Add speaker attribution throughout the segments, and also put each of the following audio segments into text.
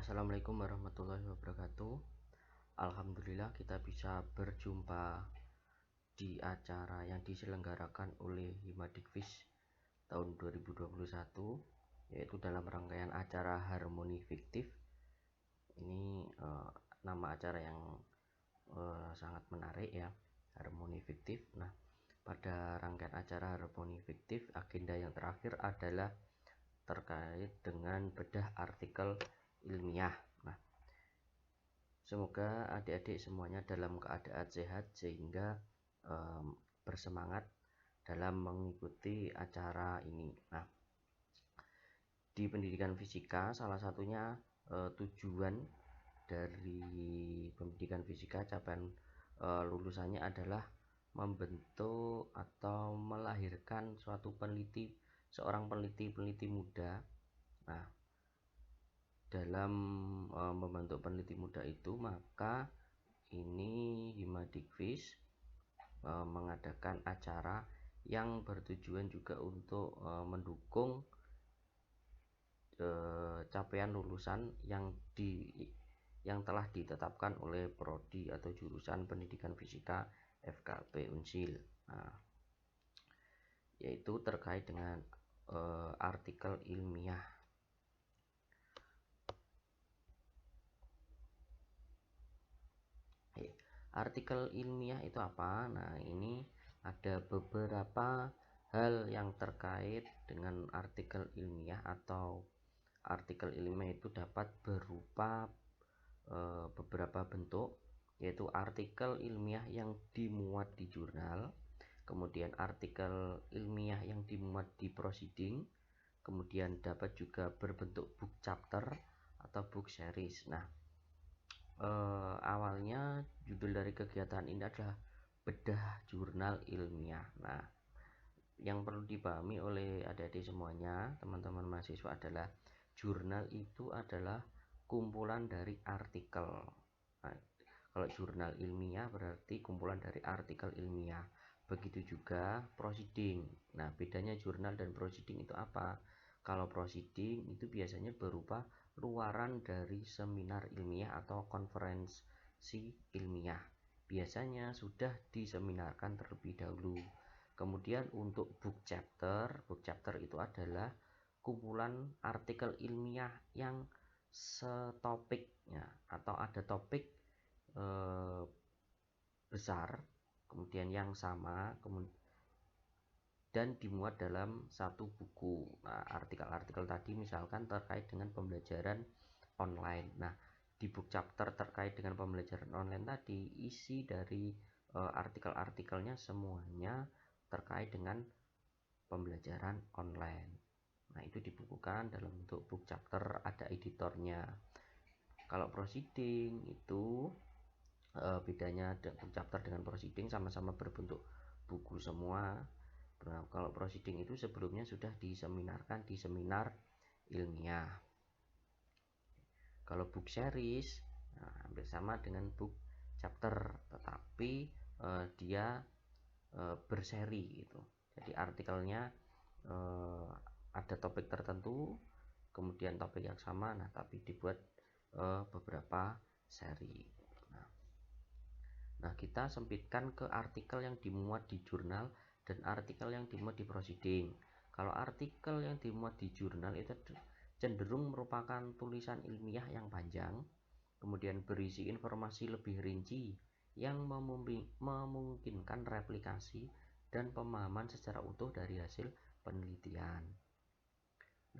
Speaker 1: Assalamualaikum warahmatullahi wabarakatuh. Alhamdulillah kita bisa berjumpa di acara yang diselenggarakan oleh Himadikfis tahun 2021, yaitu dalam rangkaian acara Harmoni Fiktif. Ini nama acara yang sangat menarik ya, Harmoni Fiktif. Nah, pada rangkaian acara Harmoni Fiktif, agenda yang terakhir adalah terkait dengan bedah artikel ilmiah. Nah, semoga adik-adik semuanya dalam keadaan sehat sehingga bersemangat dalam mengikuti acara ini. Nah, di pendidikan fisika salah satunya tujuan dari pendidikan fisika, capaian lulusannya adalah membentuk atau melahirkan seorang peneliti muda. Nah, dalam membentuk peneliti muda itu, maka ini Himadikfis mengadakan acara yang bertujuan juga untuk mendukung capaian lulusan yang telah ditetapkan oleh prodi atau jurusan pendidikan fisika FKP Unsil. Nah, yaitu terkait dengan artikel ilmiah. Artikel ilmiah itu apa? Nah, ini ada beberapa hal yang terkait dengan artikel ilmiah, atau artikel ilmiah itu dapat berupa beberapa bentuk, yaitu artikel ilmiah yang dimuat di jurnal, kemudian artikel ilmiah yang dimuat di proceeding, kemudian dapat juga berbentuk book chapter atau book series. Nah, awalnya judul dari kegiatan ini adalah bedah jurnal ilmiah. Nah, yang perlu dipahami oleh adik-adik semuanya, teman-teman mahasiswa, adalah jurnal itu adalah kumpulan dari artikel. Nah, kalau jurnal ilmiah berarti kumpulan dari artikel ilmiah. Begitu juga proceeding. Nah, bedanya jurnal dan proceeding itu apa? Kalau proceeding itu biasanya berupa luaran dari seminar ilmiah atau konferensi ilmiah. Biasanya sudah diseminarkan terlebih dahulu. Kemudian untuk book chapter itu adalah kumpulan artikel ilmiah yang setopiknya atau ada topik besar, kemudian yang sama, dan dimuat dalam satu buku. Nah, artikel-artikel tadi misalkan terkait dengan pembelajaran online. Nah, di book chapter terkait dengan pembelajaran online tadi, isi dari artikel-artikelnya semuanya terkait dengan pembelajaran online. Nah, itu dibukukan dalam bentuk book chapter, ada editornya. Kalau proceeding itu bedanya book chapter dengan proceeding, sama-sama berbentuk buku semua. Nah, kalau proceeding itu sebelumnya sudah diseminarkan di seminar ilmiah. Kalau book series, nah, hampir sama dengan book chapter, tetapi dia berseri gitu. Jadi artikelnya ada topik tertentu, kemudian topik yang sama, nah tapi dibuat beberapa seri. Nah, kita sempitkan ke artikel yang dimuat di jurnal dan artikel yang dimuat di proceeding. Kalau artikel yang dimuat di jurnal itu cenderung merupakan tulisan ilmiah yang panjang, kemudian berisi informasi lebih rinci yang memungkinkan replikasi dan pemahaman secara utuh dari hasil penelitian.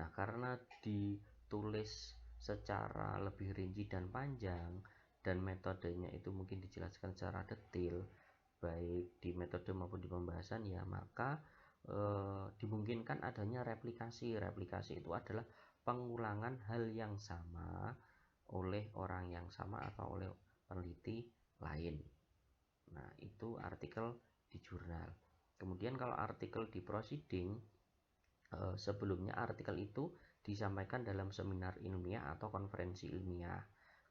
Speaker 1: Nah, karena ditulis secara lebih rinci dan panjang, dan metodenya itu mungkin dijelaskan secara detail, baik di metode maupun di pembahasan, ya maka dimungkinkan adanya replikasi. Replikasi itu adalah pengulangan hal yang sama oleh orang yang sama atau oleh peneliti lain. Nah, itu artikel di jurnal. Kemudian kalau artikel di proceeding, sebelumnya artikel itu disampaikan dalam seminar ilmiah atau konferensi ilmiah.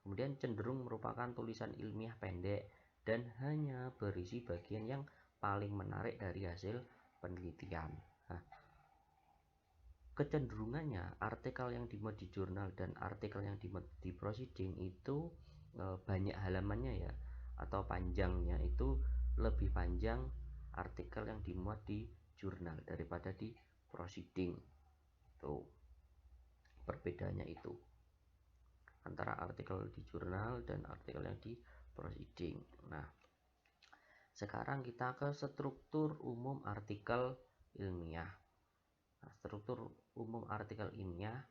Speaker 1: Kemudian cenderung merupakan tulisan ilmiah pendek dan hanya berisi bagian yang paling menarik dari hasil penelitian. Nah, kecenderungannya artikel yang dimuat di jurnal dan artikel yang dimuat di proceeding itu banyak halamannya ya, atau panjangnya itu lebih panjang artikel yang dimuat di jurnal daripada di proceeding. Tuh perbedaannya itu antara artikel di jurnal dan artikel yang di proceeding. Nah, sekarang kita ke struktur umum artikel ilmiah. Nah, struktur umum artikel ilmiah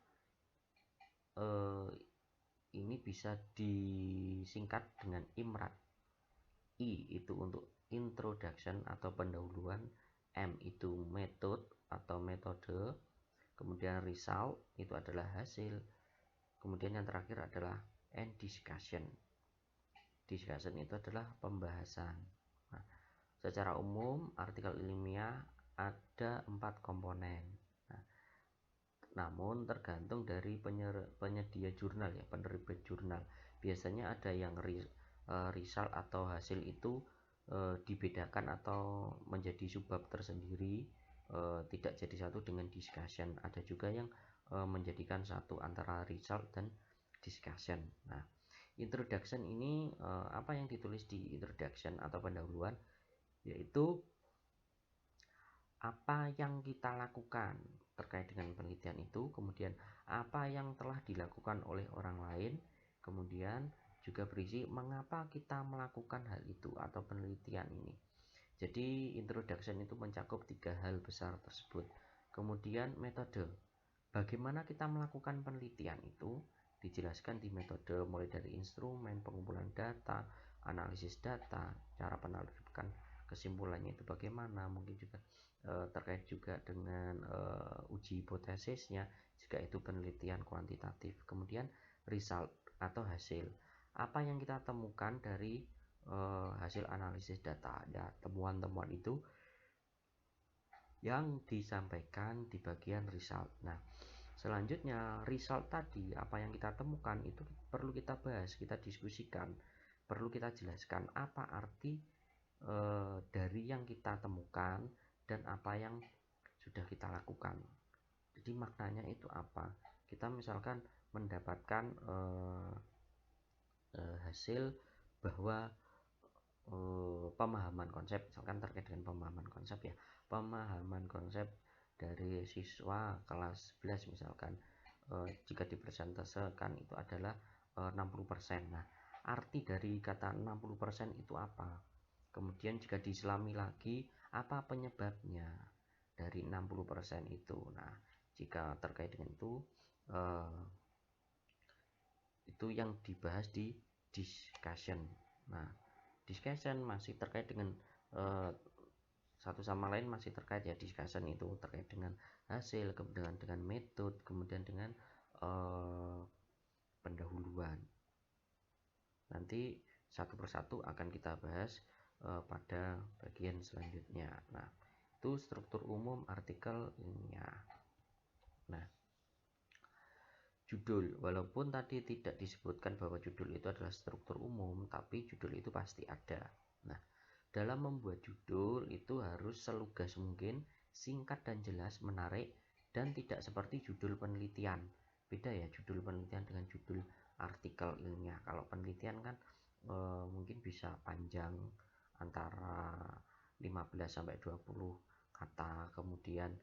Speaker 1: ini bisa disingkat dengan IMRAD. I itu untuk introduction atau pendahuluan, M itu method atau metode, kemudian result itu adalah hasil, kemudian yang terakhir adalah end discussion. Discussion itu adalah pembahasan. Nah, secara umum artikel ilmiah ada 4 komponen. Nah, namun tergantung dari penyedia jurnal ya, penerbit jurnal. Biasanya ada yang result atau hasil itu dibedakan atau menjadi subbab tersendiri, tidak jadi satu dengan discussion. Ada juga yang menjadikan satu antara result dan discussion. Nah, introduction ini apa yang ditulis di introduction atau pendahuluan, yaitu apa yang kita lakukan terkait dengan penelitian itu, kemudian apa yang telah dilakukan oleh orang lain, kemudian juga berisi mengapa kita melakukan hal itu atau penelitian ini. Jadi introduction itu mencakup 3 hal besar tersebut. Kemudian metode, bagaimana kita melakukan penelitian itu dijelaskan di metode, mulai dari instrumen pengumpulan data, analisis data, cara penarikan kesimpulannya itu bagaimana, mungkin juga terkait juga dengan uji hipotesisnya jika itu penelitian kuantitatif. Kemudian result atau hasil, apa yang kita temukan dari hasil analisis data ya, temuan-temuan itu yang disampaikan di bagian result. Nah, selanjutnya result tadi, apa yang kita temukan itu perlu kita bahas, kita diskusikan, perlu kita jelaskan apa arti dari yang kita temukan dan apa yang sudah kita lakukan. Jadi maknanya itu apa? Kita misalkan mendapatkan hasil bahwa pemahaman konsep, misalkan terkait dengan pemahaman konsep ya, pemahaman konsep dari siswa kelas 11 misalkan, jika dipresentasekan itu adalah 60%. Nah, arti dari kata 60% itu apa? Kemudian jika diselami lagi, apa penyebabnya dari 60% itu? Nah, jika terkait dengan itu yang dibahas di discussion. Nah, discussion masih terkait dengan satu sama lain, masih terkait ya, discussion itu terkait dengan hasil, kemudian dengan metode, kemudian dengan pendahuluan. Nanti satu persatu akan kita bahas pada bagian selanjutnya. Nah, itu struktur umum artikel ilmiah. Nah, judul, walaupun tadi tidak disebutkan bahwa judul itu adalah struktur umum, tapi judul itu pasti ada. Nah, dalam membuat judul itu harus selugas mungkin, singkat dan jelas, menarik, dan tidak seperti judul penelitian. Beda ya judul penelitian dengan judul artikel ilmiah. Kalau penelitian kan mungkin bisa panjang, antara 15 sampai 20 kata, kemudian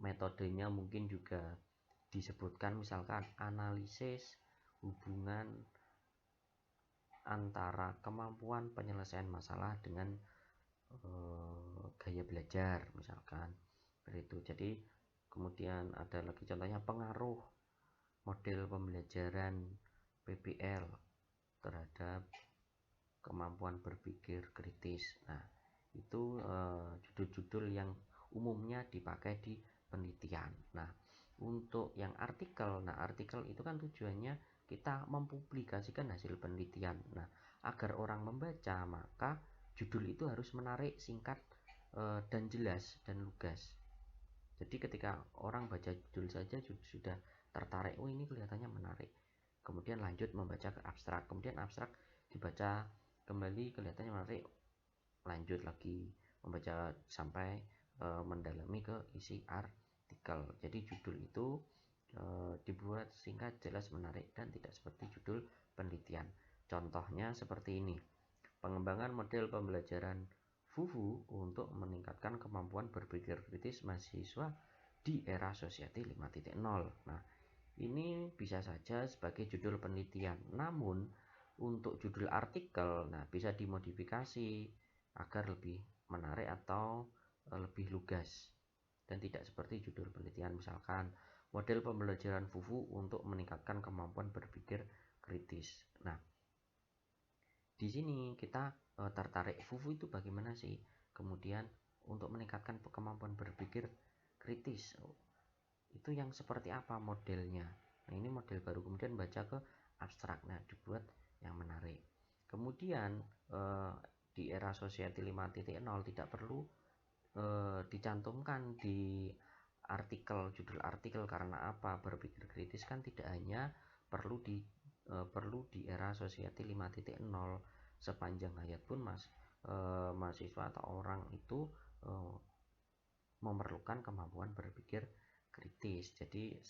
Speaker 1: metodenya mungkin juga disebutkan, misalkan analisis hubungan antara kemampuan penyelesaian masalah dengan gaya belajar misalkan begitu. Jadi kemudian ada lagi contohnya pengaruh model pembelajaran PBL terhadap kemampuan berpikir kritis. Nah, itu judul-judul yang umumnya dipakai di penelitian. Nah, untuk yang artikel, nah artikel itu kan tujuannya kita mempublikasikan hasil penelitian. Nah, agar orang membaca, maka judul itu harus menarik, singkat, dan jelas dan lugas. Jadi ketika orang baca judul saja sudah tertarik, oh ini kelihatannya menarik. Kemudian lanjut membaca ke abstrak, kemudian abstrak dibaca kembali kelihatannya menarik, lanjut lagi membaca sampai mendalami ke isi artikel. Jadi judul itu dibuat singkat, jelas, menarik, dan tidak seperti judul penelitian. Contohnya seperti ini: pengembangan model pembelajaran FUFU untuk meningkatkan kemampuan berpikir kritis mahasiswa di era Society 5.0. Nah, ini bisa saja sebagai judul penelitian. Namun untuk judul artikel, nah, bisa dimodifikasi agar lebih menarik atau lebih lugas dan tidak seperti judul penelitian. Misalkan model pembelajaran FUFU untuk meningkatkan kemampuan berpikir kritis. Nah, di sini kita tertarik FUFU itu bagaimana sih, kemudian untuk meningkatkan kemampuan berpikir kritis itu yang seperti apa modelnya. Nah, ini model baru, kemudian baca ke abstrak, nah dibuat yang menarik. Kemudian di era Society 5.0 tidak perlu dicantumkan di artikel, judul artikel. Karena apa? Berpikir kritis kan tidak hanya perlu di era Society 5.0, sepanjang hayat pun mahasiswa atau orang itu memerlukan kemampuan berpikir kritis. Jadi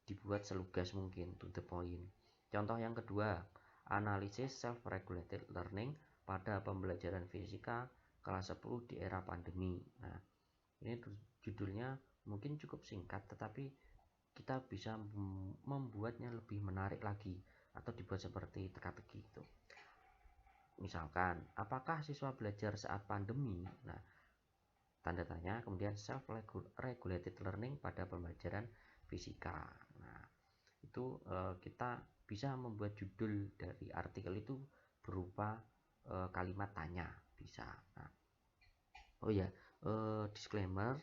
Speaker 1: dibuat selugas mungkin, to the point. Contoh yang kedua, analisis self-regulated learning pada pembelajaran fisika kelas 10 di era pandemi. Nah, ini judulnya mungkin cukup singkat, tetapi kita bisa membuatnya lebih menarik lagi atau dibuat seperti teka-teki itu. Misalkan, apakah siswa belajar saat pandemi? Nah, tanda tanya, kemudian self regulated learning pada pembelajaran fisika. Nah, itu kita bisa membuat judul dari artikel itu berupa kalimat tanya, bisa. Nah, oh ya, disclaimer,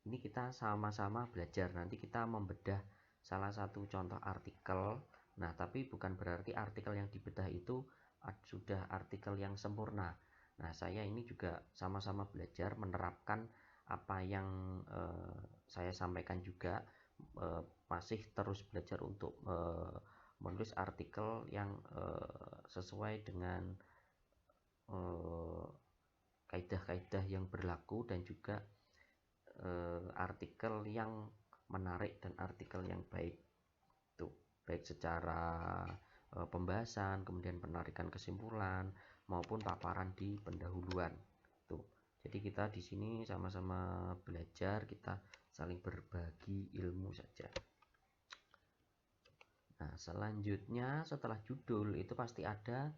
Speaker 1: ini kita sama-sama belajar, nanti kita membedah salah satu contoh artikel. Nah, tapi bukan berarti artikel yang dibedah itu sudah artikel yang sempurna. Nah, saya ini juga sama-sama belajar menerapkan apa yang saya sampaikan juga, masih terus belajar untuk menulis artikel yang sesuai dengan kaidah-kaidah yang berlaku, dan juga artikel yang menarik dan artikel yang baik. Tuh, baik secara pembahasan, kemudian penarikan kesimpulan, maupun paparan di pendahuluan. Tuh. Jadi kita di sini sama-sama belajar, kita saling berbagi ilmu saja. Nah, selanjutnya setelah judul itu pasti ada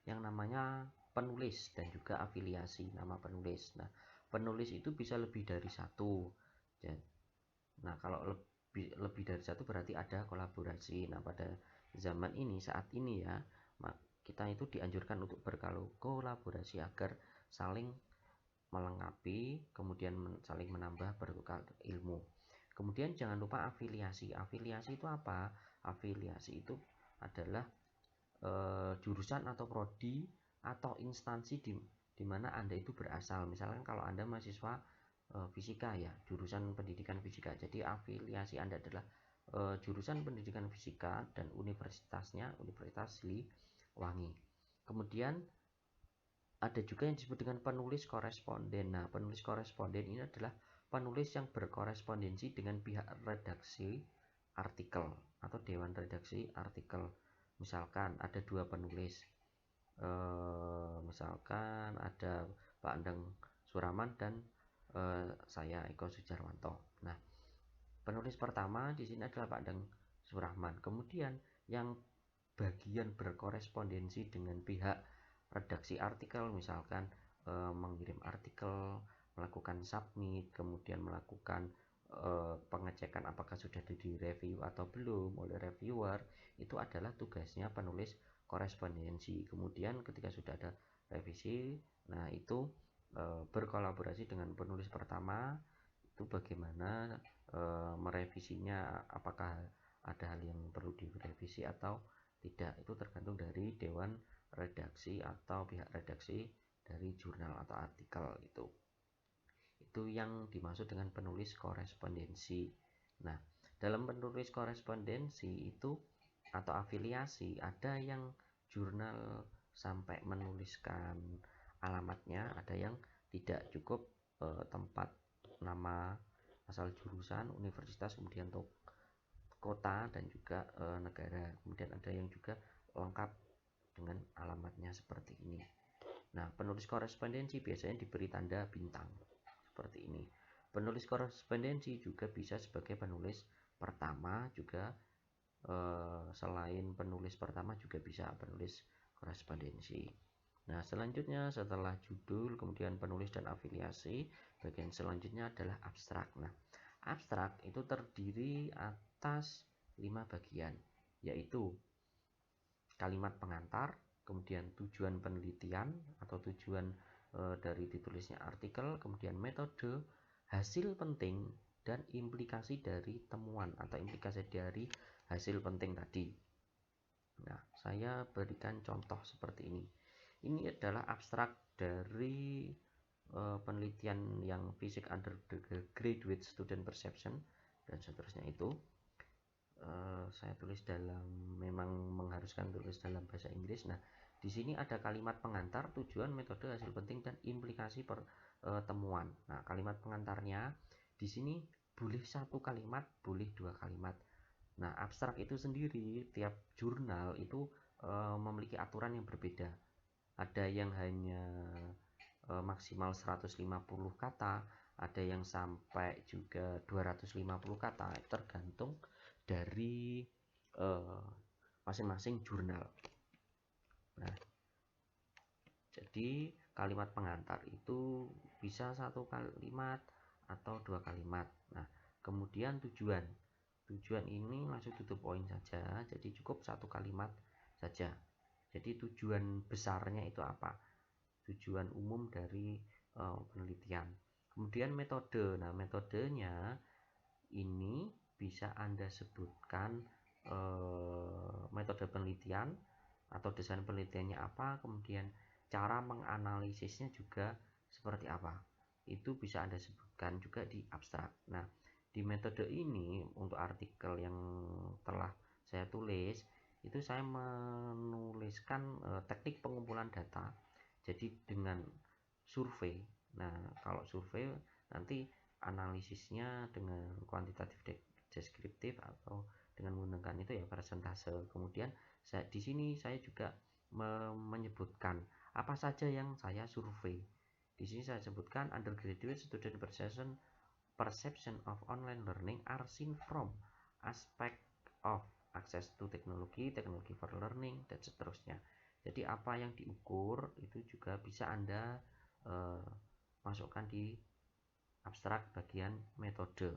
Speaker 1: yang namanya penulis dan juga afiliasi nama penulis. Nah, penulis itu bisa lebih dari satu. Nah, kalau lebih dari satu berarti ada kolaborasi. Nah, pada zaman ini, saat ini ya, kita itu dianjurkan untuk berkolaborasi agar saling melengkapi, kemudian saling menambah, bertukar ilmu. Kemudian jangan lupa afiliasi. Afiliasi itu apa? Afiliasi itu adalah jurusan atau prodi atau instansi di mana Anda itu berasal. Misalkan kalau Anda mahasiswa fisika ya, jurusan pendidikan fisika. Jadi afiliasi Anda adalah jurusan pendidikan fisika dan universitasnya Universitas Siliwangi. Kemudian ada juga yang disebut dengan penulis koresponden. Nah, penulis koresponden ini adalah penulis yang berkorespondensi dengan pihak redaksi artikel atau dewan redaksi artikel. Misalkan ada dua penulis, misalkan ada Pak Endang Suraman dan saya Eko Sujarwanto. Nah, penulis pertama di sini adalah Pak Endang Surahman. Kemudian yang bagian berkorespondensi dengan pihak redaksi artikel, misalkan mengirim artikel, melakukan submit, kemudian melakukan pengecekan apakah sudah direview atau belum oleh reviewer, itu adalah tugasnya penulis korespondensi. Kemudian ketika sudah ada revisi, nah itu berkolaborasi dengan penulis pertama, itu bagaimana merevisinya, apakah ada hal yang perlu direvisi atau tidak, itu tergantung dari dewan redaksi atau pihak redaksi dari jurnal atau artikel. Itu yang dimaksud dengan penulis korespondensi. Nah, dalam penulis korespondensi itu atau afiliasi, ada yang jurnal sampai menuliskan alamatnya, ada yang tidak, cukup tempat nama, asal jurusan, universitas, kemudian kota dan juga negara. Kemudian ada yang juga lengkap dengan alamatnya seperti ini. Nah, penulis korespondensi biasanya diberi tanda bintang seperti ini. Penulis korespondensi juga bisa sebagai penulis pertama juga, selain penulis pertama juga bisa penulis korespondensi. Nah, selanjutnya setelah judul, kemudian penulis dan afiliasi, bagian selanjutnya adalah abstrak. Nah, abstrak itu terdiri atas 5 bagian, yaitu kalimat pengantar, kemudian tujuan penelitian atau tujuan dari ditulisnya artikel, kemudian metode, hasil penting, dan implikasi dari temuan atau implikasi dari hasil penting tadi. Nah, saya berikan contoh seperti ini. Ini adalah abstrak dari penelitian yang Physics Undergraduate Student Perception dan seterusnya itu. Saya tulis memang mengharuskan tulis dalam bahasa Inggris. Nah, di sini ada kalimat pengantar, tujuan, metode, hasil penting, dan implikasi temuan. Nah, kalimat pengantarnya di sini boleh 1 kalimat, boleh 2 kalimat. Nah, abstrak itu sendiri tiap jurnal itu memiliki aturan yang berbeda. Ada yang hanya maksimal 150 kata, ada yang sampai juga 250 kata, tergantung dari masing-masing jurnal. Nah, jadi kalimat pengantar itu bisa 1 kalimat atau 2 kalimat. Nah, kemudian tujuan ini langsung tutup poin saja, jadi cukup 1 kalimat saja. Jadi tujuan besarnya itu apa? Tujuan umum dari penelitian. Kemudian metode. Nah, metodenya ini bisa Anda sebutkan metode penelitian atau desain penelitiannya apa, kemudian cara menganalisisnya juga seperti apa. Itu bisa Anda sebutkan juga di abstrak. Nah, di metode ini untuk artikel yang telah saya tulis itu saya menuliskan teknik pengumpulan data. Jadi dengan survei. Nah, kalau survei nanti analisisnya dengan kuantitatif deskriptif atau dengan menggunakan itu ya persentase. Kemudian di sini saya juga menyebutkan apa saja yang saya survei. Di sini saya sebutkan undergraduate student perception of online learning are seen from aspect of access to technology for learning, dan seterusnya. Jadi apa yang diukur itu juga bisa Anda masukkan di abstrak bagian metode.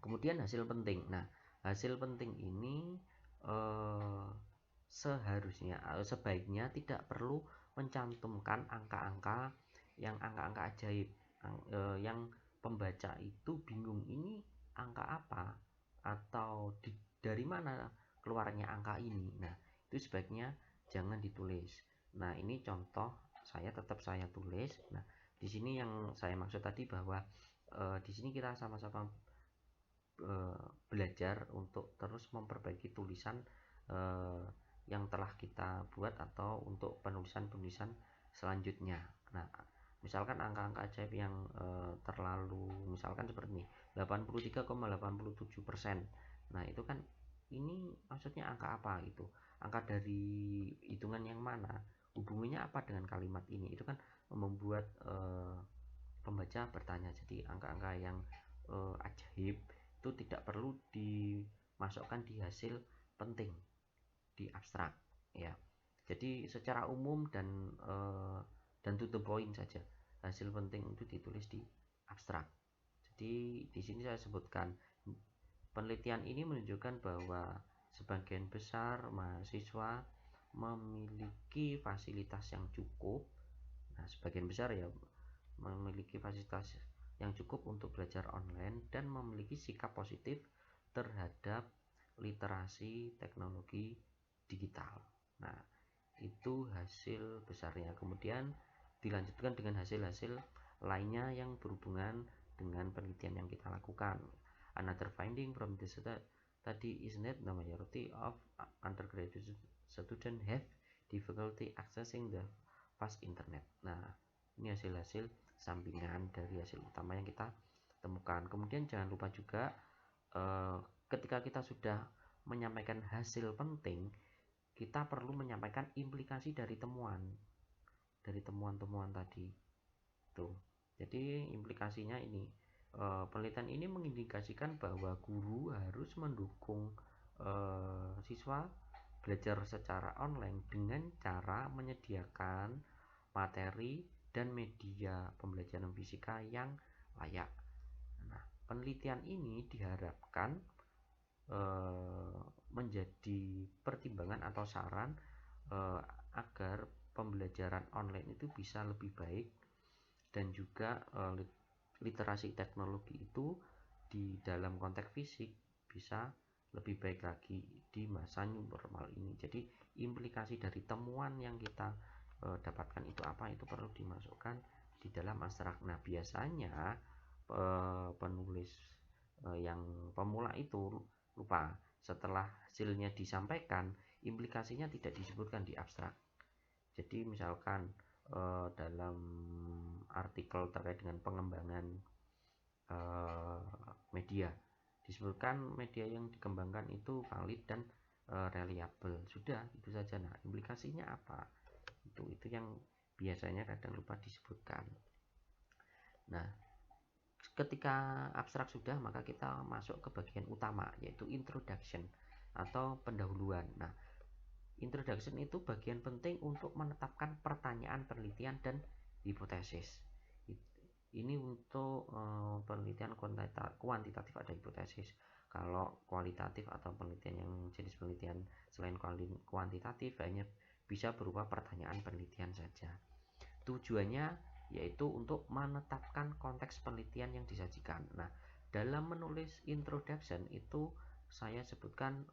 Speaker 1: Kemudian hasil penting. Nah, hasil penting ini sebaiknya tidak perlu mencantumkan angka-angka ajaib, yang pembaca itu bingung ini angka apa atau dari mana keluarnya angka ini. Nah, itu sebaiknya jangan ditulis. Nah, ini contoh tetap saya tulis. Nah, di sini yang saya maksud tadi bahwa di sini kita sama-sama belajar untuk terus memperbaiki tulisan yang telah kita buat atau untuk penulisan-penulisan selanjutnya. Nah, misalkan angka-angka ajaib yang terlalu, misalkan seperti ini 83,87%. Nah, itu kan ini maksudnya angka apa gitu, angka dari hitungan yang mana, hubungannya apa dengan kalimat ini, itu kan membuat pembaca bertanya. Jadi angka-angka yang ajaib itu tidak perlu dimasukkan di hasil penting di abstrak ya. Jadi secara umum dan to the point saja, hasil penting itu ditulis di abstrak. Jadi di sini saya sebutkan penelitian ini menunjukkan bahwa sebagian besar mahasiswa memiliki fasilitas yang cukup. Nah, sebagian besar ya memiliki fasilitas yang cukup untuk belajar online dan memiliki sikap positif terhadap literasi teknologi digital. Nah, itu hasil besarnya. Kemudian dilanjutkan dengan hasil-hasil lainnya yang berhubungan dengan penelitian yang kita lakukan. Another finding from this study is that the majority of undergraduate students have difficulty accessing the fast internet. Nah, ini hasil-hasil sampingan dari hasil utama yang kita temukan. Kemudian jangan lupa juga ketika kita sudah menyampaikan hasil penting, kita perlu menyampaikan implikasi dari temuan-temuan tadi tuh. Jadi implikasinya ini, penelitian ini mengindikasikan bahwa guru harus mendukung siswa belajar secara online dengan cara menyediakan materi dan media pembelajaran fisika yang layak. Nah, penelitian ini diharapkan menjadi pertimbangan atau saran agar pembelajaran online itu bisa lebih baik, dan juga literasi teknologi itu di dalam konteks fisik bisa lebih baik lagi di masa new normal ini. Jadi implikasi dari temuan yang kita dapatkan itu apa, itu perlu dimasukkan di dalam abstrak. Nah, biasanya penulis yang pemula itu lupa, setelah hasilnya disampaikan, implikasinya tidak disebutkan di abstrak. Jadi misalkan dalam artikel terkait dengan pengembangan media disebutkan media yang dikembangkan itu valid dan reliable, sudah itu saja. Nah, implikasinya apa, itu yang biasanya kadang lupa disebutkan. Nah, ketika abstrak sudah, maka kita masuk ke bagian utama, yaitu introduction atau pendahuluan. Nah, introduction itu bagian penting untuk menetapkan pertanyaan penelitian dan hipotesis. Ini untuk penelitian kuantitatif ada hipotesis. Kalau kualitatif atau penelitian yang jenis penelitian selain kuantitatif hanya bisa berupa pertanyaan penelitian saja. Tujuannya yaitu untuk menetapkan konteks penelitian yang disajikan. Nah, dalam menulis introduction itu saya sebutkan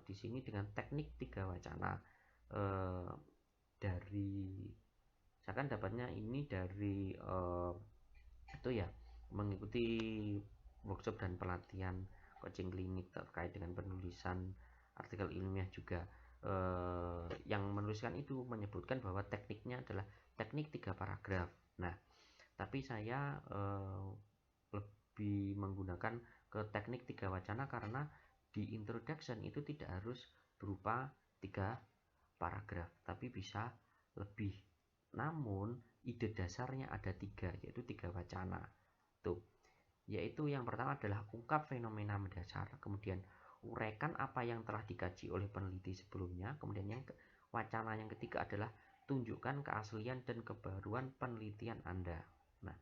Speaker 1: di sini dengan teknik 3 wacana. Dari saya kan dapatnya ini dari itu ya, mengikuti workshop dan pelatihan coaching klinik terkait dengan penulisan artikel ilmiah juga. Yang menuliskan itu menyebutkan bahwa tekniknya adalah teknik 3 paragraf. Nah, tapi saya lebih menggunakan ke teknik 3 wacana karena di introduction itu tidak harus berupa 3 paragraf, tapi bisa lebih. Namun ide dasarnya ada 3, yaitu 3 wacana. Tuh, yaitu yang pertama adalah ungkap fenomena mendasar, kemudian uraikan apa yang telah dikaji oleh peneliti sebelumnya, kemudian wacana yang ketiga adalah tunjukkan keaslian dan kebaruan penelitian Anda. Nah,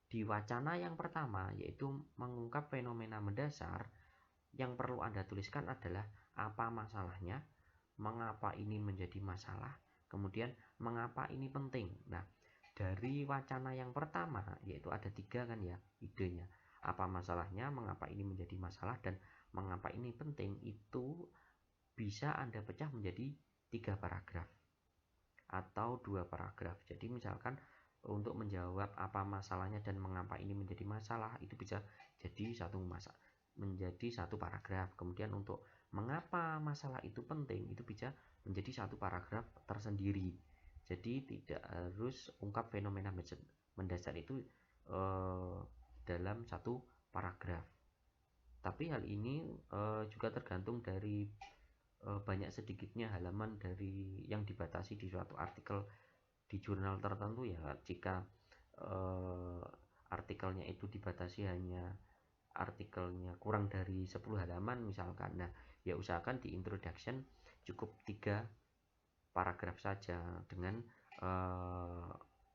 Speaker 1: di wacana yang pertama yaitu mengungkap fenomena mendasar, yang perlu Anda tuliskan adalah apa masalahnya, mengapa ini menjadi masalah, kemudian mengapa ini penting. Nah, dari wacana yang pertama yaitu ada 3 kan ya idenya, apa masalahnya, mengapa ini menjadi masalah, dan mengapa ini penting, itu bisa Anda pecah menjadi 3 paragraf atau 2 paragraf. Jadi misalkan untuk menjawab apa masalahnya dan mengapa ini menjadi masalah, itu bisa jadi menjadi 1 paragraf. Kemudian untuk mengapa masalah itu penting, itu bisa menjadi 1 paragraf tersendiri. Jadi tidak harus ungkap fenomena mendasar itu dalam 1 paragraf. Tapi hal ini juga tergantung dari banyak sedikitnya halaman dari yang dibatasi di suatu artikel di jurnal tertentu ya. Jika artikelnya itu dibatasi hanya artikelnya kurang dari 10 halaman misalkan, nah ya usahakan di introduction cukup 3 paragraf saja dengan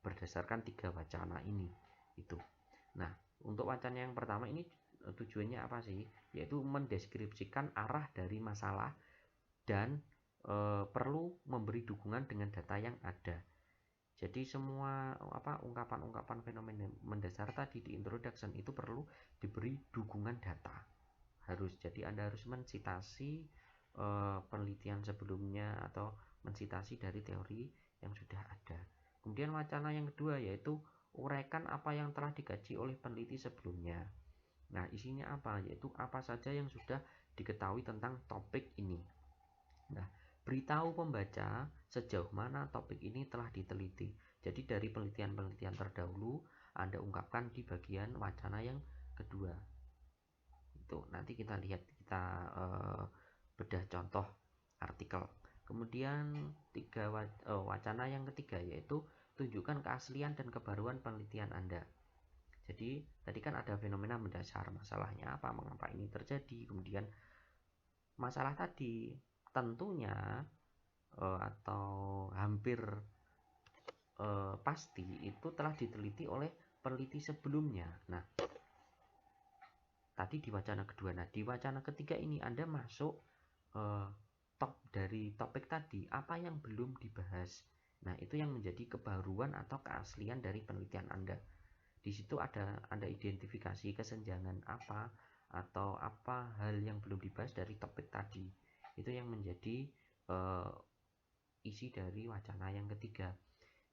Speaker 1: berdasarkan 3 wacana ini itu. Nah, untuk wacana yang pertama ini tujuannya apa sih? Yaitu mendeskripsikan arah dari masalah dan perlu memberi dukungan dengan data yang ada. Jadi semua ungkapan-ungkapan fenomena mendasar tadi di introduction itu perlu diberi dukungan data. Jadi Anda harus mensitasi penelitian sebelumnya atau mensitasi dari teori yang sudah ada. Kemudian wacana yang kedua yaitu uraikan apa yang telah dikaji oleh peneliti sebelumnya. Nah, isinya apa? Yaitu apa saja yang sudah diketahui tentang topik ini. Nah, beritahu pembaca sejauh mana topik ini telah diteliti. Jadi dari penelitian-penelitian terdahulu, Anda ungkapkan di bagian wacana yang kedua. Itu nanti kita lihat, kita bedah contoh artikel. Kemudian wacana yang ketiga yaitu tunjukkan keaslian dan kebaruan penelitian Anda. Jadi tadi kan ada fenomena mendasar, masalahnya apa, mengapa ini terjadi. Kemudian masalah tadi tentunya atau hampir pasti itu telah diteliti oleh peneliti sebelumnya. Nah, tadi di wacana kedua. Nah, di wacana ketiga ini Anda masuk dari topik tadi, apa yang belum dibahas. Nah, itu yang menjadi kebaruan atau keaslian dari penelitian Anda. Di situ Anda identifikasi kesenjangan apa atau apa hal yang belum dibahas dari topik tadi. Itu yang menjadi isi dari wacana yang ketiga.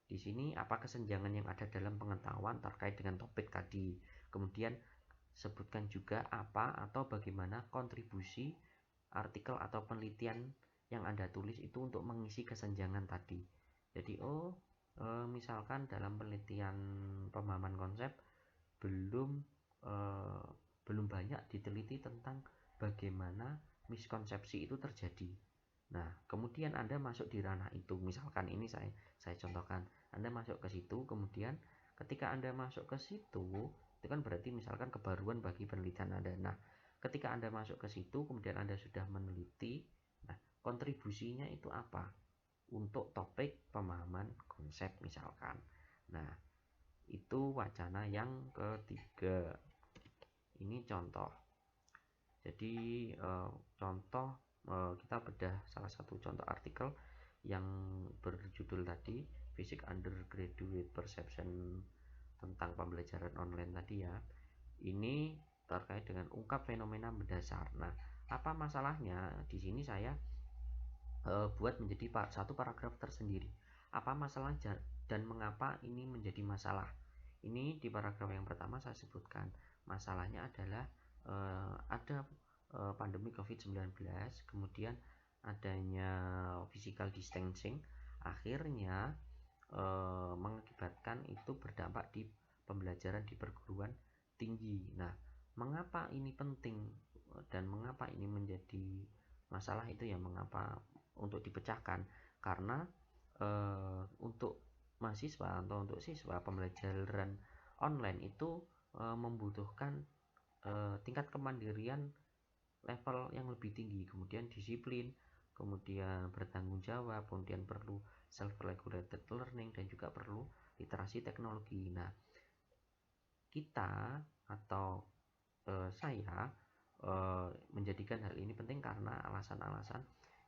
Speaker 1: Di sini apa kesenjangan yang ada dalam pengetahuan terkait dengan topik tadi. Kemudian sebutkan juga apa atau bagaimana kontribusi artikel atau penelitian yang Anda tulis itu untuk mengisi kesenjangan tadi. Jadi misalkan dalam penelitian pemahaman konsep belum banyak diteliti tentang bagaimana miskonsepsi itu terjadi. Nah, kemudian Anda masuk di ranah itu. Misalkan ini saya contohkan, Anda masuk ke situ, kemudian ketika Anda masuk ke situ, itu kan berarti misalkan kebaruan bagi penelitian Anda. Nah, ketika Anda masuk ke situ, kemudian Anda sudah meneliti, nah, kontribusinya itu apa untuk topik pemahaman konsep misalkan. Nah, itu wacana yang ketiga. Ini contoh. Jadi contoh, kita bedah salah satu contoh artikel yang berjudul tadi Basic Undergraduate Perception tentang pembelajaran online tadi ya. Ini terkait dengan ungkap fenomena mendasar. Nah, apa masalahnya? Di sini saya buat menjadi satu paragraf tersendiri. Apa masalahnya dan mengapa ini menjadi masalah? Ini di paragraf yang pertama saya sebutkan masalahnya adalah ada pandemi COVID-19, kemudian adanya physical distancing, akhirnya mengakibatkan itu berdampak di pembelajaran di perguruan tinggi. Nah, mengapa ini penting dan mengapa ini menjadi masalah itu ya, mengapa untuk dipecahkan? Karena untuk mahasiswa atau untuk siswa, pembelajaran online itu membutuhkan tingkat kemandirian level yang lebih tinggi, kemudian disiplin, kemudian bertanggung jawab, kemudian perlu self-regulated learning, dan juga perlu literasi teknologi. Nah, kita atau saya menjadikan hal ini penting karena alasan-alasan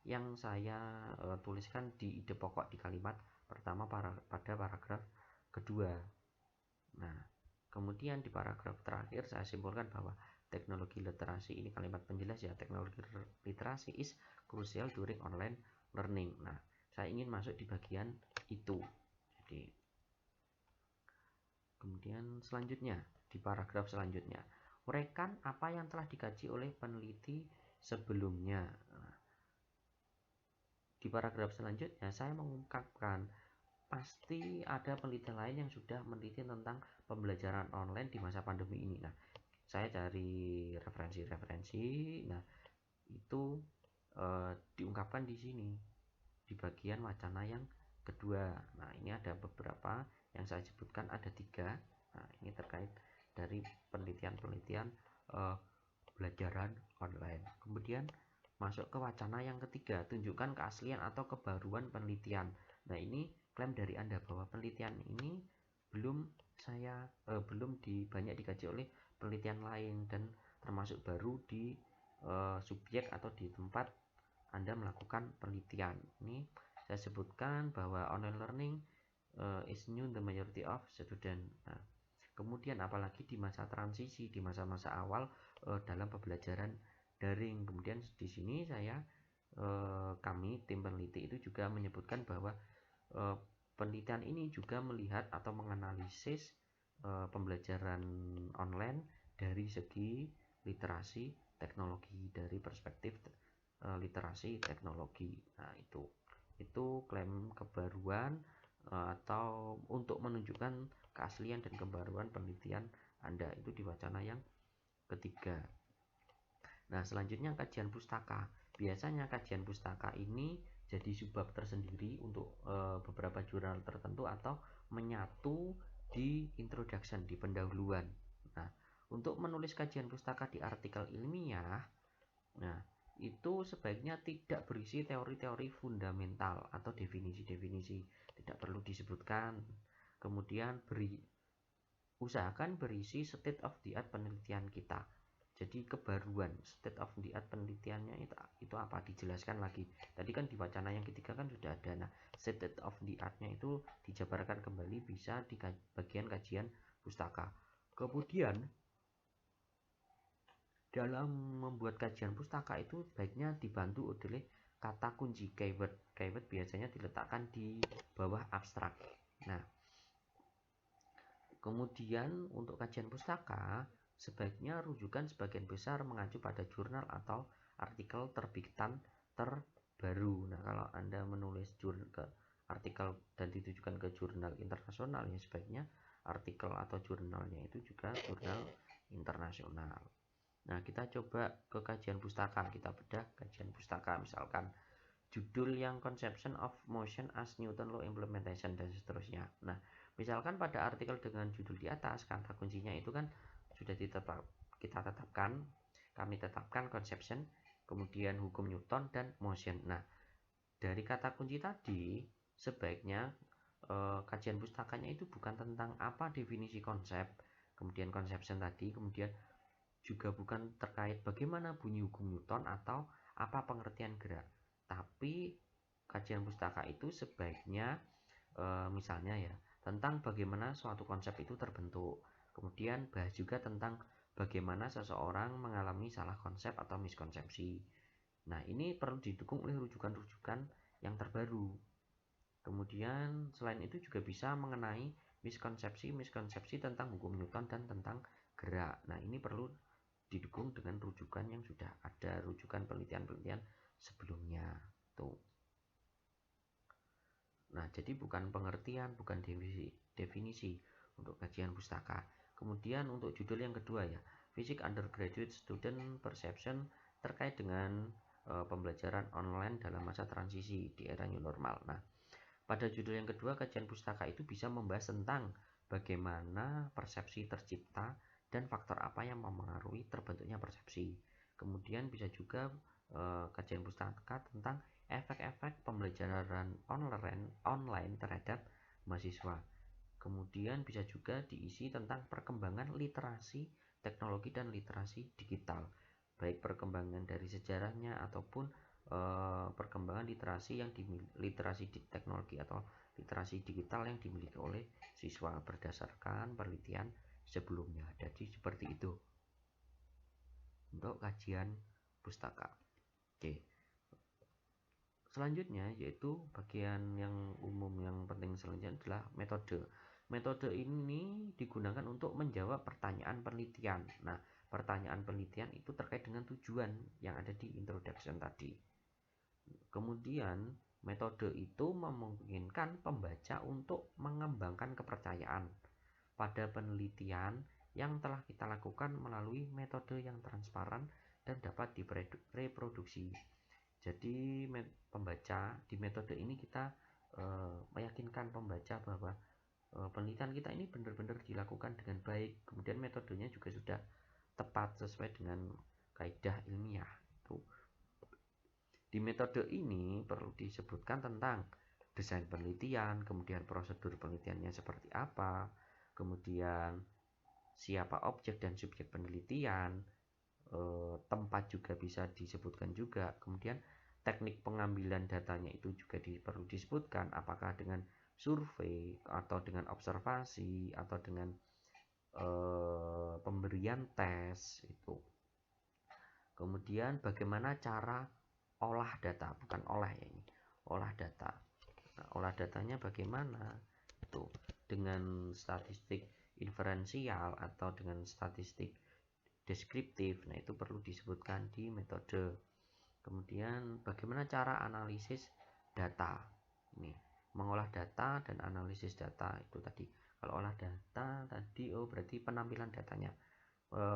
Speaker 1: yang saya tuliskan di ide pokok di kalimat pertama pada paragraf kedua. Nah, kemudian di paragraf terakhir saya simpulkan bahwa teknologi literasi ini kalimat penjelas ya, teknologi literasi is crucial during online learning. Nah, saya ingin masuk di bagian itu. Jadi kemudian selanjutnya di paragraf selanjutnya, uraikan apa yang telah dikaji oleh peneliti sebelumnya. Nah, di paragraf selanjutnya saya mengungkapkan pasti ada penelitian lain yang sudah meneliti tentang pembelajaran online di masa pandemi ini. Nah, saya cari referensi-referensi. Nah, itu diungkapkan di sini di bagian wacana yang kedua. Nah, ini ada beberapa yang saya sebutkan, ada 3. Nah, ini terkait dari penelitian-penelitian pembelajaran online. Kemudian masuk ke wacana yang ketiga, tunjukkan keaslian atau kebaruan penelitian. Nah, ini klaim dari Anda bahwa penelitian ini belum banyak dikaji oleh penelitian lain dan termasuk baru di subjek atau di tempat Anda melakukan penelitian. Ini saya sebutkan bahwa online learning is new the majority of student. Nah, kemudian apalagi di masa transisi, di masa-masa awal dalam pembelajaran daring. Kemudian di sini kami tim peneliti itu juga menyebutkan bahwa penelitian ini juga melihat atau menganalisis pembelajaran online dari segi literasi teknologi, dari perspektif literasi teknologi. Nah, itu klaim kebaruan atau untuk menunjukkan keaslian dan kebaruan penelitian Anda. Itu di wacana yang ketiga. Nah, selanjutnya kajian pustaka. Biasanya kajian pustaka ini jadi subbab tersendiri untuk beberapa jurnal tertentu atau menyatu di introduction, di pendahuluan. Nah, untuk menulis kajian pustaka di artikel ilmiah, nah itu sebaiknya tidak berisi teori-teori fundamental atau definisi-definisi, tidak perlu disebutkan. Kemudian usahakan berisi state of the art penelitian kita. Jadi kebaruan state of the art penelitiannya itu apa, dijelaskan lagi. Tadi kan di wacana yang ketiga kan sudah ada. Nah, state of the artnya itu dijabarkan kembali bisa di bagian kajian pustaka. Kemudian dalam membuat kajian pustaka itu baiknya dibantu oleh kata kunci keyword. Keyword biasanya diletakkan di bawah abstrak. Nah, kemudian untuk kajian pustaka sebaiknya rujukan sebagian besar mengacu pada jurnal atau artikel terbitan terbaru. Nah, kalau Anda menulis artikel dan ditujukan ke jurnal internasional, ya sebaiknya artikel atau jurnalnya itu juga jurnal internasional. Nah, kita coba ke kajian pustaka, kita bedah kajian pustaka, misalkan judul yang Conception of Motion as Newton Law Implementation dan seterusnya. Nah, misalkan pada artikel dengan judul di atas, kata kuncinya itu kan sudah kita tetapkan, kami tetapkan conception, kemudian hukum Newton dan motion. Nah, dari kata kunci tadi sebaiknya kajian pustakanya itu bukan tentang apa definisi konsep, kemudian conception tadi, kemudian juga bukan terkait bagaimana bunyi hukum Newton atau apa pengertian gerak. Tapi kajian pustaka itu sebaiknya misalnya ya tentang bagaimana suatu konsep itu terbentuk. Kemudian bahas juga tentang bagaimana seseorang mengalami salah konsep atau miskonsepsi. Nah, ini perlu didukung oleh rujukan-rujukan yang terbaru. Kemudian selain itu juga bisa mengenai miskonsepsi tentang hukum Newton dan tentang gerak. Nah, ini perlu didukung dengan rujukan yang sudah ada, rujukan penelitian-penelitian sebelumnya. Tuh. Nah, jadi bukan pengertian, bukan definisi untuk kajian pustaka. Kemudian untuk judul yang kedua ya, Physics Undergraduate Student Perception terkait dengan pembelajaran online dalam masa transisi di era new normal. Nah, pada judul yang kedua kajian pustaka itu bisa membahas tentang bagaimana persepsi tercipta dan faktor apa yang mempengaruhi terbentuknya persepsi. Kemudian bisa juga kajian pustaka tentang efek-efek pembelajaran online terhadap mahasiswa. Kemudian bisa juga diisi tentang perkembangan literasi teknologi dan literasi digital, baik perkembangan dari sejarahnya ataupun perkembangan literasi teknologi atau literasi digital yang dimiliki oleh siswa berdasarkan penelitian sebelumnya. Jadi seperti itu untuk kajian pustaka. Oke. Selanjutnya yaitu bagian yang umum yang penting selanjutnya adalah metode. Metode ini digunakan untuk menjawab pertanyaan penelitian. Nah, pertanyaan penelitian itu terkait dengan tujuan yang ada di introduction tadi. Kemudian metode itu memungkinkan pembaca untuk mengembangkan kepercayaan pada penelitian yang telah kita lakukan melalui metode yang transparan dan dapat direproduksi. Jadi pembaca di metode ini kita meyakinkan pembaca bahwa penelitian kita ini benar-benar dilakukan dengan baik, kemudian metodenya juga sudah tepat sesuai dengan kaidah ilmiah. Di metode ini perlu disebutkan tentang desain penelitian, kemudian prosedur penelitiannya seperti apa, kemudian siapa objek dan subjek penelitian, tempat juga bisa disebutkan juga, kemudian teknik pengambilan datanya itu juga perlu disebutkan, apakah dengan survei atau dengan observasi atau dengan pemberian tes itu. Kemudian bagaimana cara olah data, bukan olah ya ini, olah data. Nah, olah datanya bagaimana? Itu dengan statistik inferensial atau dengan statistik deskriptif. Nah, itu perlu disebutkan di metode. Kemudian bagaimana cara analisis data. Ini mengolah data dan analisis data itu tadi Kalau olah data tadi berarti penampilan datanya,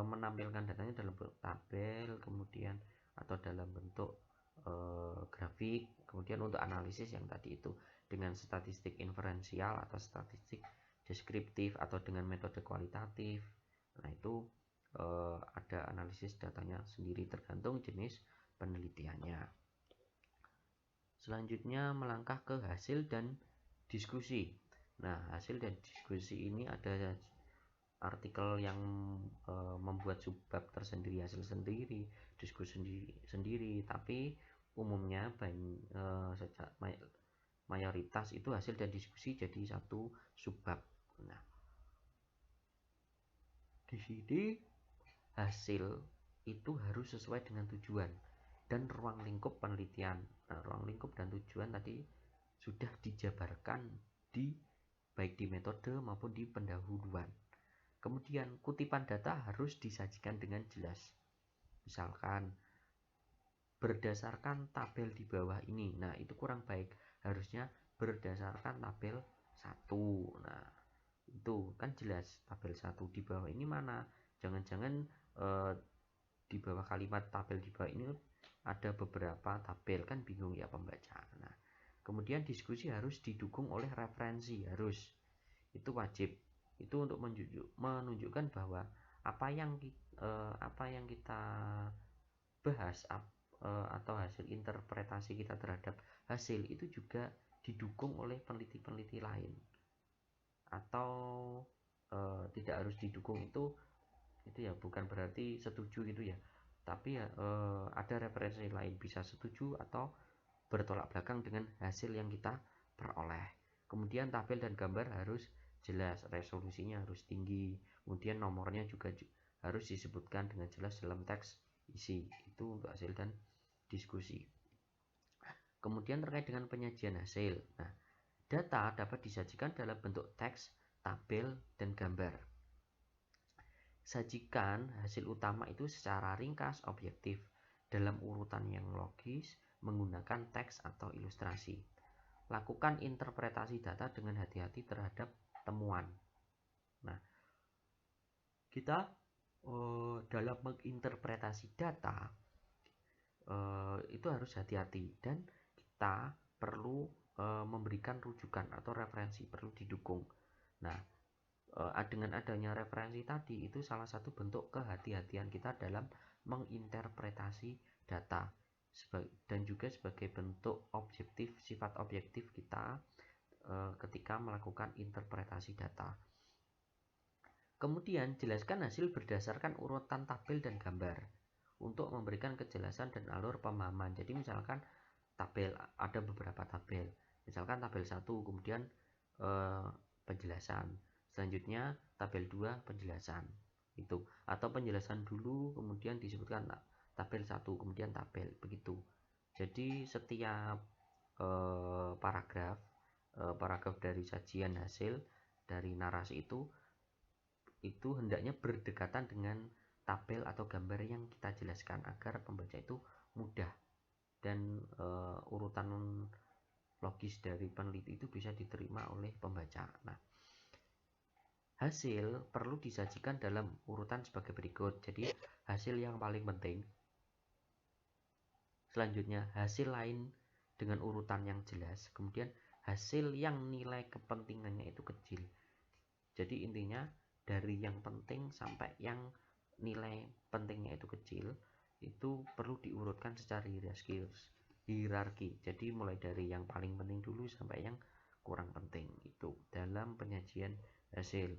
Speaker 1: menampilkan datanya dalam bentuk tabel, kemudian atau dalam bentuk grafik, kemudian untuk analisis yang tadi itu dengan statistik inferensial atau statistik deskriptif atau dengan metode kualitatif. Nah itu ada analisis datanya sendiri tergantung jenis penelitiannya. Selanjutnya melangkah ke hasil dan diskusi. Nah hasil dan diskusi ini ada artikel yang membuat subbab tersendiri, hasil sendiri, diskusi sendiri, tapi umumnya mayoritas itu hasil dan diskusi jadi satu subbab. Nah, di sini hasil itu harus sesuai dengan tujuan dan ruang lingkup penelitian. Nah, ruang lingkup dan tujuan tadi sudah dijabarkan di baik di metode maupun di pendahuluan. Kemudian kutipan data harus disajikan dengan jelas. Misalkan berdasarkan tabel di bawah ini. Nah, itu kurang baik. Harusnya berdasarkan tabel 1. Nah, itu kan jelas tabel 1 di bawah ini mana. Jangan-jangan di bawah kalimat tabel di bawah ini ada beberapa tabel, kan bingung ya pembaca. Nah, kemudian diskusi harus didukung oleh referensi, harus. Itu wajib. Itu untuk menunjukkan bahwa apa yang kita bahas atau hasil interpretasi kita terhadap hasil itu juga didukung oleh peneliti-peneliti lain, atau tidak harus didukung itu ya bukan berarti setuju gitu ya, tapi ya ada referensi lain, bisa setuju atau bertolak belakang dengan hasil yang kita peroleh. Kemudian tabel dan gambar harus jelas, resolusinya harus tinggi, kemudian nomornya juga harus disebutkan dengan jelas dalam teks isi. Itu untuk hasil dan diskusi. Kemudian terkait dengan penyajian hasil. Nah, data dapat disajikan dalam bentuk teks, tabel, dan gambar. Sajikan hasil utama itu secara ringkas, objektif, dalam urutan yang logis, menggunakan teks atau ilustrasi. Lakukan interpretasi data dengan hati-hati terhadap temuan. Nah, kita dalam menginterpretasi data itu harus hati-hati, dan kita perlu memberikan rujukan atau referensi, perlu didukung. Nah, dengan adanya referensi tadi itu salah satu bentuk kehati-hatian kita dalam menginterpretasi data, dan juga sebagai bentuk objektif, sifat objektif kita ketika melakukan interpretasi data. Kemudian jelaskan hasil berdasarkan urutan tabel dan gambar untuk memberikan kejelasan dan alur pemahaman. Jadi misalkan tabel, ada beberapa tabel, misalkan tabel 1 kemudian penjelasan, selanjutnya tabel 2 penjelasan itu, atau penjelasan dulu kemudian disebutkan tabel 1 kemudian tabel, begitu. Jadi setiap paragraf dari sajian hasil dari narasi itu hendaknya berdekatan dengan tabel atau gambar yang kita jelaskan agar pembaca itu mudah, dan urutan logis dari peneliti itu bisa diterima oleh pembaca. Nah, hasil perlu disajikan dalam urutan sebagai berikut. Jadi hasil yang paling penting, selanjutnya hasil lain dengan urutan yang jelas, kemudian hasil yang nilai kepentingannya itu kecil. Jadi intinya dari yang penting sampai yang nilai pentingnya itu kecil itu perlu diurutkan secara hierarki. Jadi mulai dari yang paling penting dulu sampai yang kurang penting itu dalam penyajian hasil.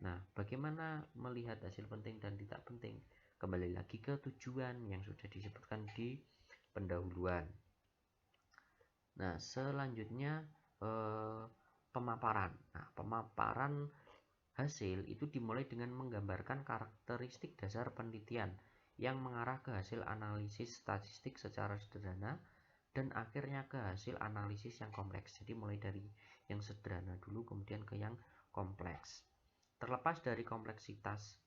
Speaker 1: Nah, bagaimana melihat hasil penting dan tidak penting? Kembali lagi ke tujuan yang sudah disebutkan di pendahuluan. Nah, selanjutnya pemaparan. Nah, pemaparan hasil itu dimulai dengan menggambarkan karakteristik dasar penelitian yang mengarah ke hasil analisis statistik secara sederhana dan akhirnya ke hasil analisis yang kompleks. Jadi mulai dari yang sederhana dulu kemudian ke yang kompleks. Terlepas dari kompleksitas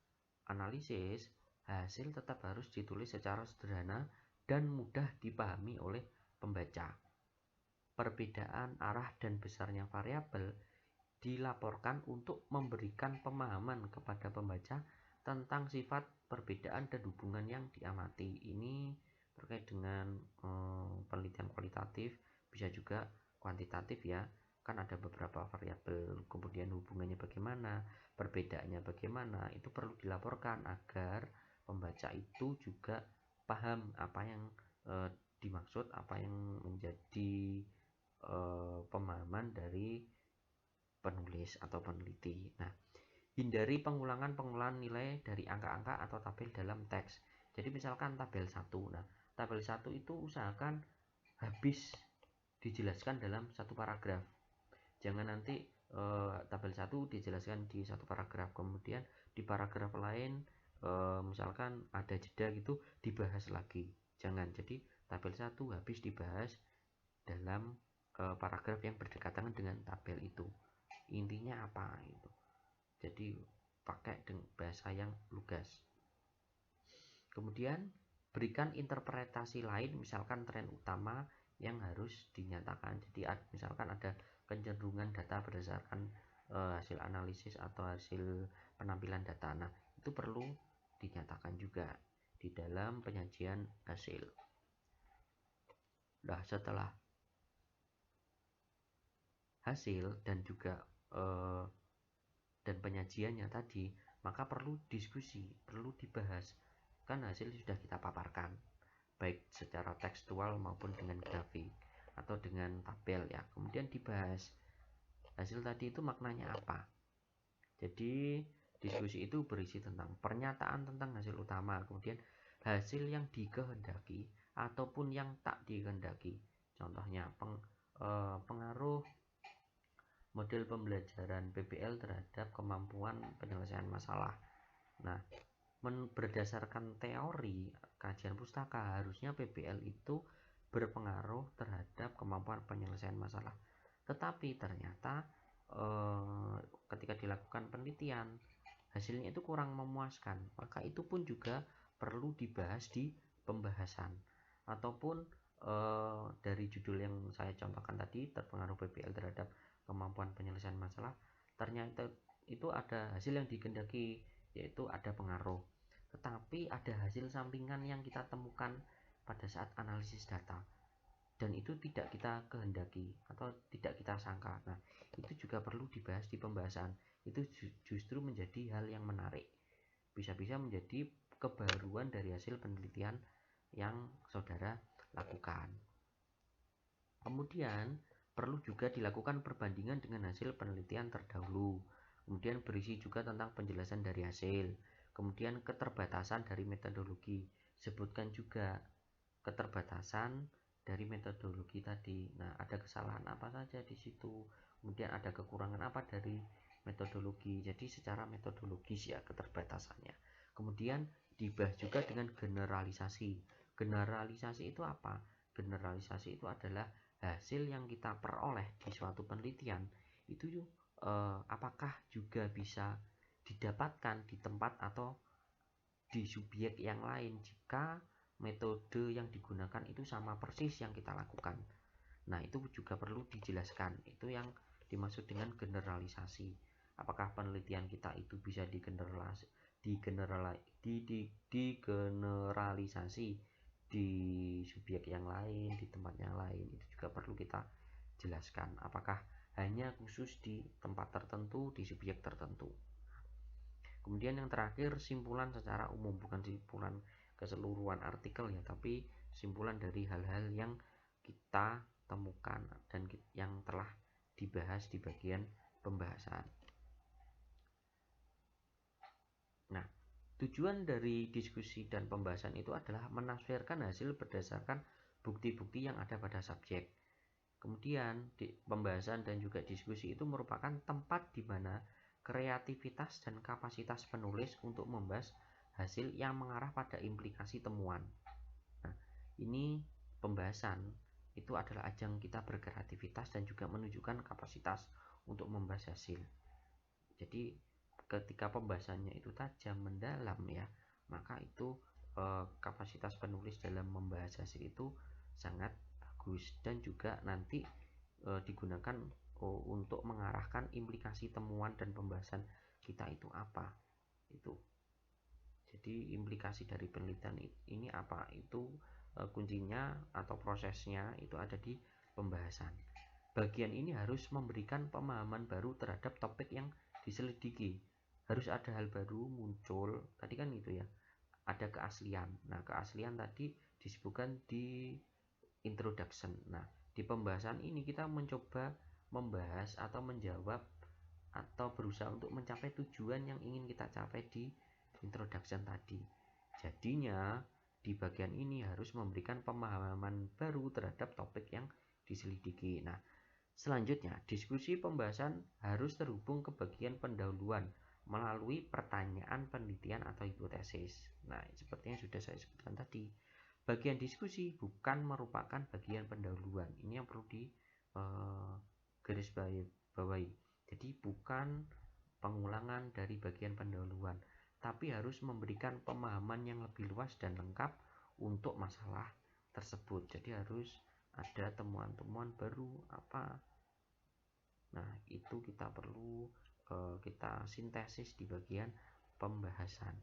Speaker 1: analisis, hasil tetap harus ditulis secara sederhana dan mudah dipahami oleh pembaca. Perbedaan arah dan besarnya variabel dilaporkan untuk memberikan pemahaman kepada pembaca tentang sifat perbedaan dan hubungan yang diamati. Ini terkait dengan penelitian kualitatif, bisa juga kuantitatif ya, kan ada beberapa variabel, kemudian hubungannya bagaimana, perbedaannya bagaimana, itu perlu dilaporkan agar pembaca itu juga paham apa yang dimaksud, apa yang menjadi pemahaman dari penulis atau peneliti. Nah, hindari pengulangan nilai dari angka-angka atau tabel dalam teks. Jadi misalkan tabel 1. Nah, tabel 1 itu usahakan habis dijelaskan dalam satu paragraf. Jangan nanti tabel 1 dijelaskan di satu paragraf, kemudian di paragraf lain misalkan ada jeda gitu dibahas lagi. Jangan. Jadi tabel 1 habis dibahas dalam paragraf yang berdekatan dengan tabel itu. Intinya apa itu. Jadi pakai bahasa yang lugas. Kemudian berikan interpretasi lain, misalkan tren utama yang harus dinyatakan. Jadi misalkan ada kecenderungan data berdasarkan hasil analisis atau hasil penampilan data. Nah, itu perlu dinyatakan juga di dalam penyajian hasil. Nah, setelah hasil dan juga dan penyajiannya tadi, maka perlu diskusi, perlu dibahas. Kan hasil sudah kita paparkan, baik secara tekstual maupun dengan grafik atau dengan tabel ya. Kemudian dibahas hasil tadi itu maknanya apa. Jadi diskusi itu berisi tentang pernyataan tentang hasil utama, kemudian hasil yang dikehendaki ataupun yang tak dikehendaki. Contohnya pengaruh model pembelajaran PBL terhadap kemampuan penyelesaian masalah. Nah, berdasarkan teori kajian pustaka, harusnya PBL itu berpengaruh terhadap kemampuan penyelesaian masalah. Tetapi ternyata ketika dilakukan penelitian, hasilnya itu kurang memuaskan. Maka itu pun juga perlu dibahas di pembahasan. Ataupun dari judul yang saya contohkan tadi, terpengaruh PBL terhadap kemampuan penyelesaian masalah, ternyata itu ada hasil yang dikehendaki, yaitu ada pengaruh, tetapi ada hasil sampingan yang kita temukan pada saat analisis data dan itu tidak kita kehendaki atau tidak kita sangka. Nah, itu juga perlu dibahas di pembahasan. Itu justru menjadi hal yang menarik, bisa-bisa menjadi kebaruan dari hasil penelitian yang saudara lakukan. Kemudian perlu juga dilakukan perbandingan dengan hasil penelitian terdahulu. Kemudian berisi juga tentang penjelasan dari hasil. Kemudian keterbatasan dari metodologi. Sebutkan juga keterbatasan dari metodologi tadi. Nah, ada kesalahan apa saja di situ. Kemudian ada kekurangan apa dari metodologi. Jadi secara metodologis ya keterbatasannya. Kemudian dibahas juga dengan generalisasi. Generalisasi itu apa? Generalisasi itu adalah hasil yang kita peroleh di suatu penelitian itu apakah juga bisa didapatkan di tempat atau di subjek yang lain jika metode yang digunakan itu sama persis yang kita lakukan. Nah, itu juga perlu dijelaskan. Itu yang dimaksud dengan generalisasi. Apakah penelitian kita itu bisa digeneralisasi di subjek yang lain, di tempat yang lain. Itu juga perlu kita jelaskan. Apakah hanya khusus di tempat tertentu, di subjek tertentu. Kemudian yang terakhir, simpulan secara umum, bukan simpulan keseluruhan artikel ya, tapi simpulan dari hal-hal yang kita temukan dan yang telah dibahas di bagian pembahasan. Nah, tujuan dari diskusi dan pembahasan itu adalah menafsirkan hasil berdasarkan bukti-bukti yang ada pada subjek. Kemudian pembahasan dan juga diskusi itu merupakan tempat di mana kreativitas dan kapasitas penulis untuk membahas hasil yang mengarah pada implikasi temuan. Nah, ini pembahasan itu adalah ajang kita berkreativitas dan juga menunjukkan kapasitas untuk membahas hasil. Jadi ketika pembahasannya itu tajam, mendalam ya, maka itu kapasitas penulis dalam membahas hasil itu sangat bagus dan juga nanti digunakan untuk mengarahkan implikasi temuan dan pembahasan kita itu apa. Itu jadi implikasi dari penelitian ini apa, itu kuncinya atau prosesnya itu ada di pembahasan. Bagian ini harus memberikan pemahaman baru terhadap topik yang diselidiki. Harus ada hal baru muncul, tadi kan itu ya, ada keaslian. Nah, keaslian tadi disebutkan di introduction. Nah, di pembahasan ini kita mencoba membahas atau menjawab atau berusaha untuk mencapai tujuan yang ingin kita capai di introduction tadi. Jadinya di bagian ini harus memberikan pemahaman baru terhadap topik yang diselidiki. Nah, selanjutnya diskusi pembahasan harus terhubung ke bagian pendahuluan melalui pertanyaan penelitian atau hipotesis. Nah, seperti yang sudah saya sebutkan tadi, bagian diskusi bukan merupakan bagian pendahuluan. Ini yang perlu di garis bawahi. Jadi bukan pengulangan dari bagian pendahuluan, tapi harus memberikan pemahaman yang lebih luas dan lengkap untuk masalah tersebut. Jadi harus ada temuan-temuan baru apa. Nah, itu kita perlu kita sintesis di bagian pembahasan.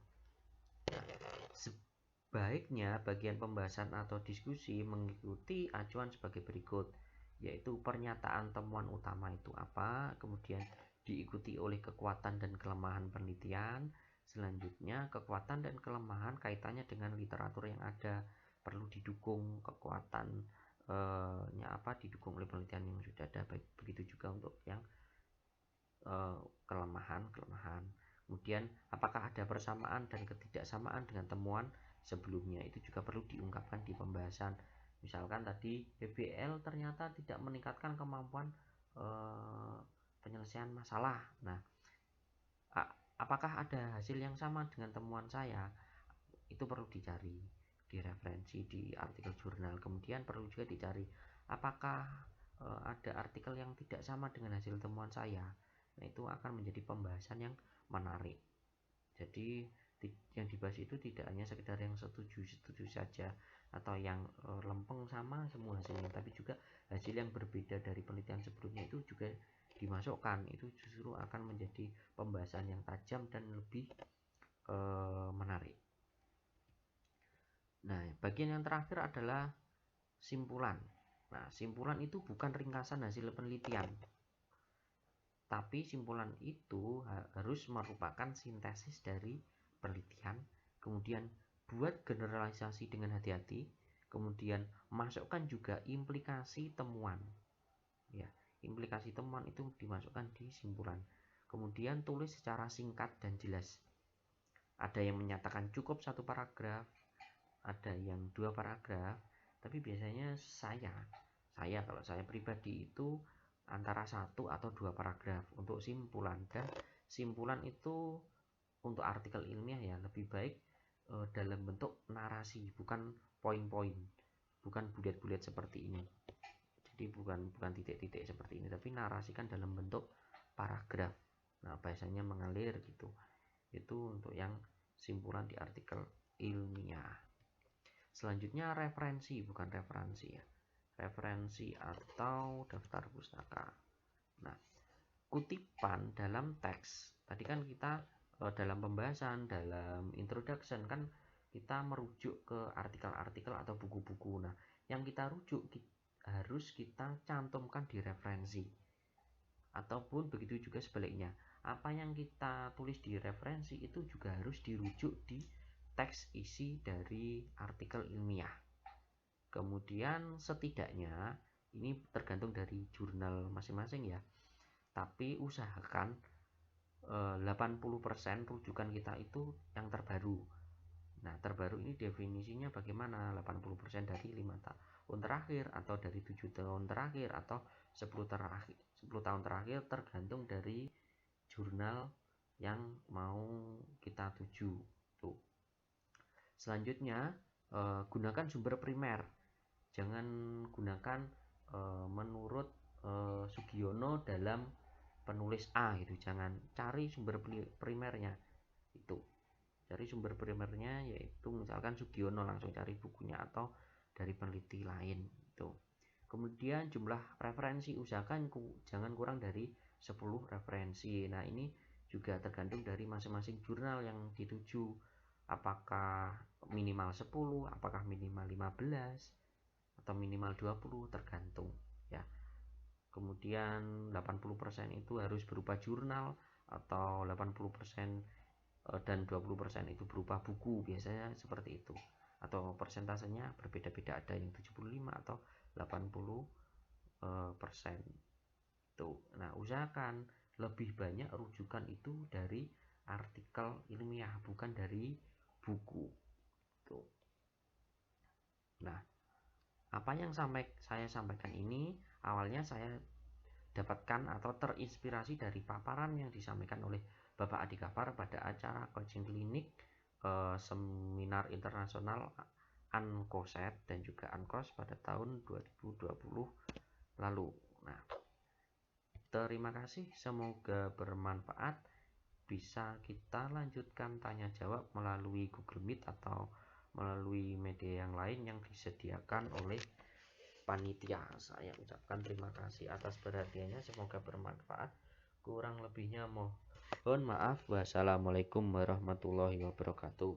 Speaker 1: Nah, sebaiknya bagian pembahasan atau diskusi mengikuti acuan sebagai berikut, yaitu pernyataan temuan utama itu apa, kemudian diikuti oleh kekuatan dan kelemahan penelitian, selanjutnya kekuatan dan kelemahan kaitannya dengan literatur yang ada, perlu didukung kekuatannya apa, didukung oleh penelitian yang sudah ada. Begitu juga untuk yang kelemahan. Kemudian apakah ada persamaan dan ketidaksamaan dengan temuan sebelumnya, itu juga perlu diungkapkan di pembahasan. Misalkan tadi PBL ternyata tidak meningkatkan kemampuan penyelesaian masalah. Nah, apakah ada hasil yang sama dengan temuan saya? Itu perlu dicari di referensi di artikel jurnal. Kemudian perlu juga dicari apakah ada artikel yang tidak sama dengan hasil temuan saya. Nah, itu akan menjadi pembahasan yang menarik. Jadi yang dibahas itu tidak hanya sekedar yang setuju saja atau yang lempeng sama semua hasilnya, tapi juga hasil yang berbeda dari penelitian sebelumnya itu juga dimasukkan. Itu justru akan menjadi pembahasan yang tajam dan lebih menarik. Nah, bagian yang terakhir adalah simpulan. Nah, simpulan itu bukan ringkasan hasil penelitian, tapi simpulan itu harus merupakan sintesis dari penelitian. Kemudian buat generalisasi dengan hati-hati. Kemudian masukkan juga implikasi temuan. Ya, implikasi temuan itu dimasukkan di simpulan. Kemudian tulis secara singkat dan jelas. Ada yang menyatakan cukup satu paragraf, ada yang 2 paragraf, tapi biasanya saya kalau saya pribadi itu antara 1 atau 2 paragraf untuk simpulan. Dan simpulan itu untuk artikel ilmiah ya lebih baik dalam bentuk narasi, bukan poin-poin, bukan bulet-bulet seperti ini. Jadi bukan titik-titik seperti ini, tapi narasikan dalam bentuk paragraf. Nah, bahasanya mengalir gitu. Itu untuk yang simpulan di artikel ilmiah. Selanjutnya referensi, bukan referensi ya. Referensi atau daftar pustaka. Nah, kutipan dalam teks. Tadi kan kita dalam pembahasan, dalam introduction kan kita merujuk ke artikel-artikel atau buku-buku. Nah, yang kita rujuk harus kita cantumkan di referensi. Ataupun begitu juga sebaliknya. Apa yang kita tulis di referensi itu juga harus dirujuk di teks isi dari artikel ilmiah. Kemudian setidaknya ini tergantung dari jurnal masing-masing ya, tapi usahakan 80% rujukan kita itu yang terbaru. Nah, terbaru ini definisinya bagaimana? 80% dari 5 tahun terakhir atau dari 7 tahun terakhir atau 10 tahun terakhir, tergantung dari jurnal yang mau kita tuju. Tuh. Selanjutnya gunakan sumber primer. Jangan gunakan menurut Sugiono dalam penulis A gitu. Jangan cari sumber primernya. Itu. Cari sumber primernya yaitu misalkan Sugiono, langsung cari bukunya atau dari peneliti lain itu. Kemudian jumlah referensi, usahakan jangan kurang dari 10 referensi. Nah, ini juga tergantung dari masing-masing jurnal yang dituju, apakah minimal 10, apakah minimal 15 atau minimal 20, tergantung ya. Kemudian 80% itu harus berupa jurnal atau 80% dan 20% itu berupa buku, biasanya seperti itu. Atau persentasenya berbeda-beda, ada yang 75 atau 80 persen tuh. Nah, usahakan lebih banyak rujukan itu dari artikel ilmiah, bukan dari buku tuh. Nah, apa yang saya sampaikan ini awalnya saya dapatkan atau terinspirasi dari paparan yang disampaikan oleh Bapak Adi Gafar pada acara coaching klinik seminar internasional ANCOSET dan juga ANCOS pada tahun 2020 lalu. Nah, terima kasih, semoga bermanfaat. Bisa kita lanjutkan tanya jawab melalui Google Meet atau melalui media yang lain yang disediakan oleh panitia. Saya ucapkan terima kasih atas perhatiannya, semoga bermanfaat. Kurang lebihnya mohon maaf. Wassalamualaikum warahmatullahi wabarakatuh.